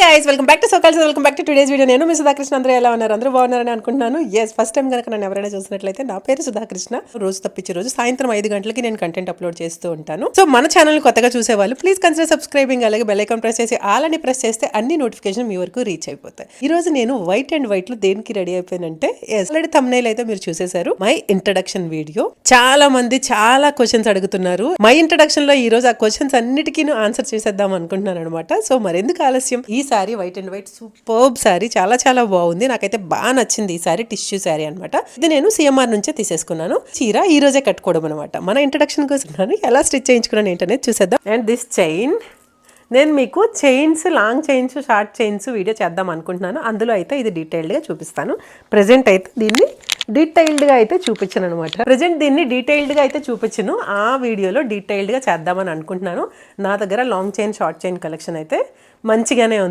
Guys welcome back to Socals welcome back to today's video. నేను మీ సుధాకృష్ణ. అందరూ ఎలా ఉన్నారు? అందరూ బాగున్నారని అనుకుంటున్నాను. ఎస్, ఫస్ట్ టైం కనుక నన్ను ఎవరైనా చూసినట్లయితే నా పేరు సుధాకృష్ణ. రోజు తప్పించే రోజు సాయంత్రం 5 గంటలకి నేను కంటెంట్ అప్లోడ్ చేస్తూ ఉంటాను. సో మన ఛానల్ కొత్తగా చూసేవాళ్ళు ప్లీజ్ కన్సిడర్ సబ్స్క్రైబింగ్, అలాగే బెల్ ఐకాన్ ప్రెస్ చేసి ఆల్ అని ప్రెస్ చేస్తే అన్ని నోటిఫికేషన్ మీ వరకు రీచ్ అయిపోతాయి. ఈ రోజు నేను వైట్ అండ్ వైట్ లో దేనికి రెడీ అయిపోయానంటే, ఆల్రెడీ థంబ్నెయిల్ అయితే మీరు చూసేశారు. My introduction video. చాలా మంది చాలా క్వశ్చన్స్ అడుగుతున్నారు. మై ఇంట్రడక్షన్ లో ఈ రోజు ఆ క్వశ్చన్స్ అన్నిటికీ ఆన్సర్ చేసేద్దాం అనుకుంటున్నాను అనమాట. సో మరెందుకు ఆలస్యం, ఈ sorry white and white superb sorry, చాలా చాలా బాగుంది. నాకైతే బాగా నచ్చింది ఈ సారీ. టిష్యూ సారీ అనమాట. ఇది నేను సిఎంఆర్ నుంచే తీసేసుకున్నాను. చీర ఈ రోజే కట్టుకోవడం అనమాట. మన ఇంట్రడక్షన్ కోసం ఎలా స్టిచ్ చేయించుకున్నాను ఏంటనేది చూసేద్దాం. అండ్ దిస్ చైన్, నేను మీకు chains, long chains, short chains video చేద్దాం అనుకుంటున్నాను. అందులో అయితే ఇది డీటెయిల్డ్గా చూపిస్తాను. ప్రజెంట్ అయితే దీన్ని డీటెయిల్డ్గా అయితే చూపించను అనమాట. ప్రజెంట్ దీన్ని డీటెయిల్డ్గా అయితే చూపించను. ఆ వీడియోలో డీటెయిల్డ్గా చేద్దామని అనుకుంటున్నాను. నా దగ్గర long chain, short chain collection అయితే మంచిగానే ఉంది.